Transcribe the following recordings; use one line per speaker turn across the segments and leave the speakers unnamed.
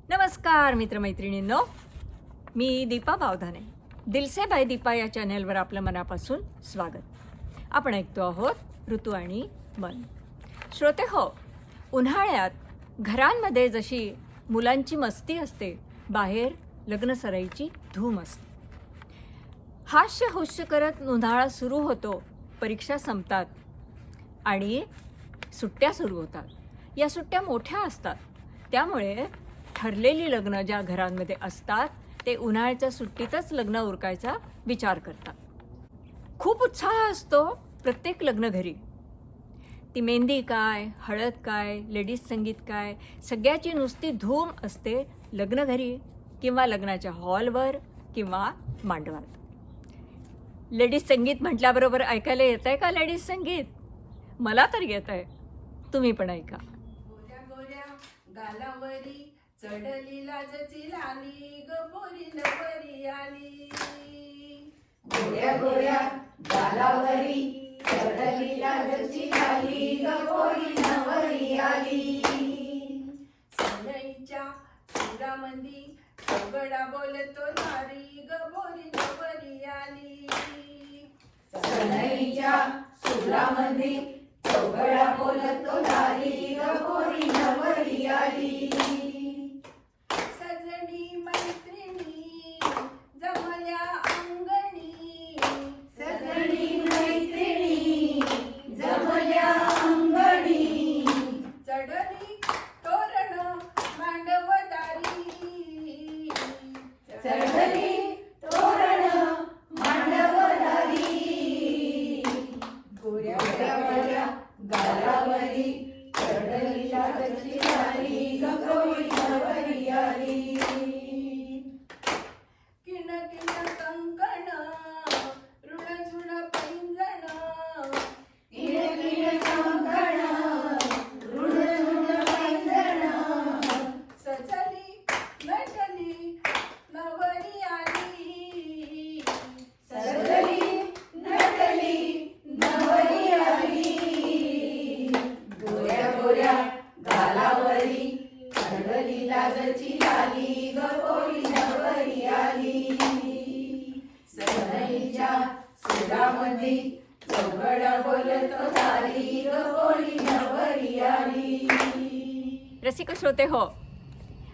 नमस्कार मित्रमैत्रिणींनो, मी दीपा बावधाने. दिलसे बाय दीपा या चॅनेलवर आपलं मनापासून स्वागत. आपण ऐकतो आहोत ऋतू आणि मन. श्रोते हो, उन्हाळ्यात घरांमध्ये जशी मुलांची मस्ती असते, बाहेर लग्नसराईची धूम असते. हास्य हुस्य करत उन्हाळा सुरू होतो, परीक्षा संपतात आणि सुट्ट्या सुरू होतात. या सुट्ट्या मोठ्या असतात, त्यामुळे ठरलेली लग्न ज्या घरांमध्ये असतात ते उन्हाळ्याच्या सुट्टीतच लग्न उरकायचा विचार करतात. खूप उत्साह असतो प्रत्येक लग्न घरी. ती मेहंदी काय, हळद काय, लेडीज संगीत काय, सगळ्याची नुसती धूम असते लग्न घरी किंवा लग्नाच्या हॉलवर किंवा मांडवात. लेडीज संगीत म्हटल्याबरोबर ऐकायला येत आहे का लेडीज संगीत? मला तर येत आहे, तुम्ही पण ऐका.
गोऱ्या गोऱ्या गालावरी चढली लाजची लाली ग पोरी नवरी आली.
गोऱ्या गोऱ्या गालावरी चढली लाजची लाली ग पोरी नवरी आली.
सनईच्या सुरामंदी चौगडा बोलतो नारी ग पोरी नवरी आली.
सनईच्या सुरामंदी चौघडा बोलतो नारी ग पोरी नवरी आली.
सजनी मैत्रिणी जमल्या अंगणी.
सजनी मैत्रिणी जमल्या अंगणी.
चढली तोरण मांडवदारी.
चढली तोरण मांडवदारी.
गोऱ्या
गोऱ्या गालावरी चढली लाजची लाली ग पोरी नवरी आली.
किण किण कंकण ऋण झुण पैंजण.
किण किण कंकण ऋण झुण पैंजण.
सजली नटली नवरी आली.
सजली नटली नवरी आली. गोऱ्या गोऱ्या गालावरी चढली लाजची लाली ग पोरी नवरी आली. सनईच्या सुरामंदी चौघडा बोलतो नारी ग पोरी नवरी आली.
रसिक श्रोते हो,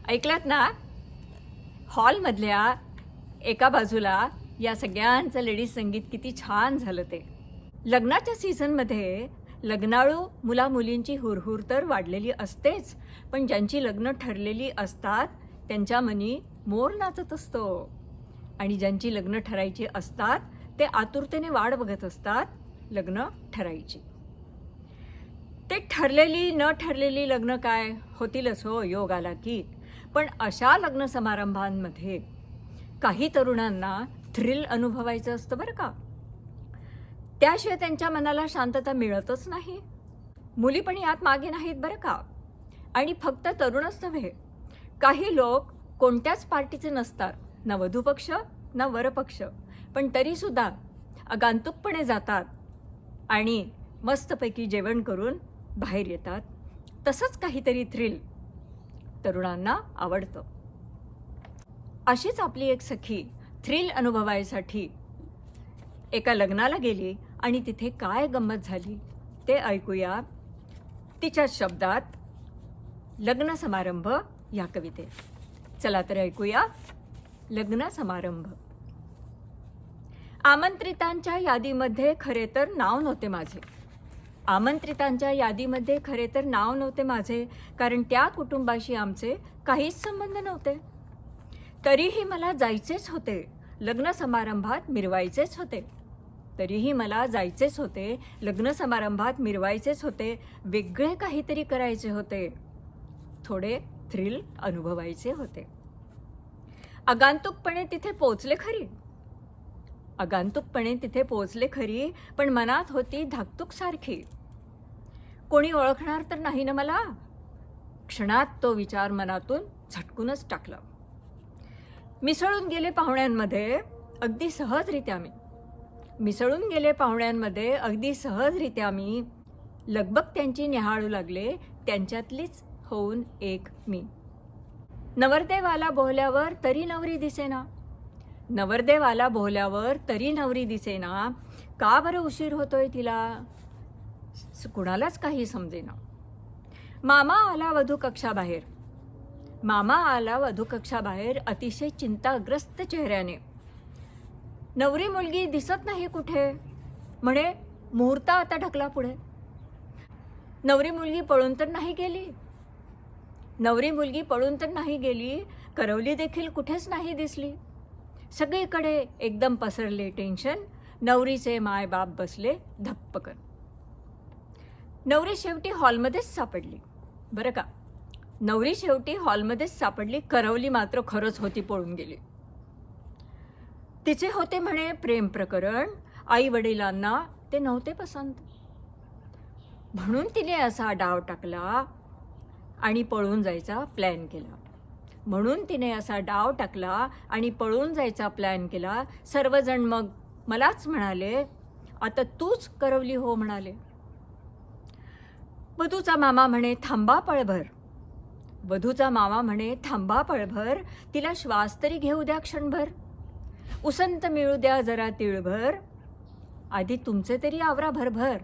ऐकलात ना? हॉलमधल्या एका बाजूला या सगळ्यांचं लेडीज संगीत किती छान झालं ते. लग्नाच्या सीझनमध्ये लग्नाळू मुलामुलींची हुरहुर तर वाढलेली असतेच, पण ज्यांची लग्न ठरलेली असतात त्यांच्या मनी मोर नाचत असतो. आणि ज्यांची लग्न ठरायची असतात ते आतुरतेने वाट बघत असतात लग्न ठरायची. ते ठरलेली न ठरलेली लग्न काय होतीलच हो, योग आला की. पण अशा लग्न समारंभांमध्ये काही तरुणांना थ्रिल अनुभवायचं असतं बरं का. त्याशिवाय त्यांच्या मनाला शांतता मिळतच नाही. मुली पण यात मागे नाहीत बरं का. आणि फक्त तरुणच नव्हे, काही लोक कोणत्याच पार्टीचे नसतात, ना वधूपक्ष ना वरपक्ष, पण तरीसुद्धा आगंतुकपणे जातात आणि मस्तपैकी जेवण करून बाहेर येतात. तसंच काहीतरी थ्रिल तरुणांना आवडतं. अशीच आपली एक सखी थ्रिल अनुभवायसाठी एका लग्नाला गेली आणि तिथे काय गंमत झाली ते ऐकूया तिच्या शब्दात, लग्न समारंभ या कवितेत. चला तर ऐकूया लग्न समारंभ. आमंत्रितांच्या यादीमध्ये खरे तर नाव नव्हते माझे. आमंत्रितांच्या यादीमध्ये खरे तर नाव नव्हते माझे, कारण त्या कुटुंबाशी आमचे काहीच संबंध नव्हते. तरीही मला जायचेच होते, लग्न समारंभात मिरवायचेच होते. तरीही मला जायचेच होते, लग्न समारंभात मिरवायचेच होते. वेगळे काहीतरी करायचे होते, थोडे थ्रिल अनुभवायचे होते. आगंतुकपणे तिथे पोचले खरी, आगंतुकपणे तिथे पोचले खरी, पण मनात होती धाकधूक सारखी. कोणी ओळखणार तर नाही ना मला? क्षणात तो विचार मनातून झटकूनच टाकला. मिसळून गेले पाहुण्यांमध्ये अगदी सहजरित्या मी. मिसळून गेले पाहुण्यांमध्ये अगदी सहजरित्या मी. लगबग त्यांची निहाळू लागले, त्यांच्यातलीच होऊन एक मी. नवरदेव आला बोहल्यावर तरी नवरी दिसेना. नवरदेव आला बोहल्यावर तरी नवरी दिसेना. का बरं उशीर होतोय तिला? कुणालाच काही समजेना. मामा आला वधू कक्षाबाहेर. मामा आला वधू कक्षाबाहेर अतिशय चिंताग्रस्त चेहऱ्याने. नवरी मुलगी दिसत नाही कुठे. म्हणे मुहूर्त आता ढकला पुढे. नवरी मुलगी पळून तर नाही गेली. नवरी मुलगी पळून तर नाही गेली. करवली देखील कुठेच नाही दिसली. सगळीकडे एकदम पसरले टेन्शन. नवरीचे मायबाप बसले धप्पकन. नवरी शेवटी हॉलमध्येच सापडली. बरं का, नवरी शेवटी हॉलमध्येच सापडली. करवली मात्र खरंच होती पळून गेली. तिचे होते म्हणे प्रेम प्रकरण. आई वडिलांना ते नव्हते पसंत. म्हणून तिने असा डाव टाकला आणि पळून जायचा प्लॅन केला. म्हणून तिने असा डाव टाकला आणि पळून जायचा प्लॅन केला. सर्वजण मग मलाच म्हणाले, आता तूच करवली हो म्हणाले. वधूचा मामा म्हणे थांबा पळभर. वधूचा मामा म्हणे थांबा पळभर. तिला श्वास तरी घेऊ द्या क्षणभर. उसंत मिळू द्या जरा तिळभर. आधी तुमचे तरी आवरा भरभर.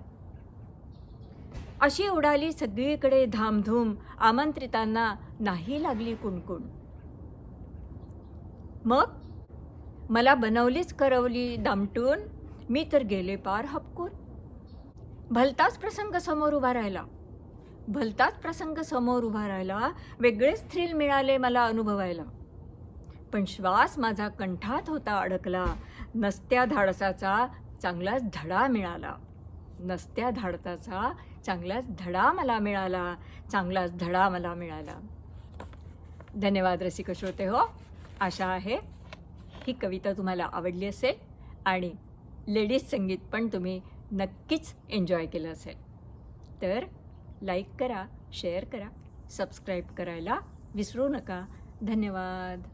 अशी उडाली सगळीकडे धामधूम. आमंत्रितांना नाही लागली कुणकुण. मग मला बनवलीच करवली दामटून. मी तर गेले पार हपकून. भलताच प्रसंग समोर उभा राहिला. भलताच प्रसंग समोर उभा राहिला. वेगळेच थ्रिल मिळाले मला अनुभवायला. पण श्वास माझा कंठात होता अडकला. नसत्या धाडसाचा चांगलाच धडा मिळाला. नसत्या धाडसाचा चांगलाच धडा मला मिळाला. चांगलाच धडा मला मिळाला. धन्यवाद रसिक श्रोते हो. आशा आहे ही कविता तुम्हाला आवडली असेल आणि लेडीज संगीत पण तुम्ही नक्कीच एन्जॉय केलं असेल. तर लाईक करा, शेअर करा, सबस्क्राईब करायला विसरू नका. धन्यवाद.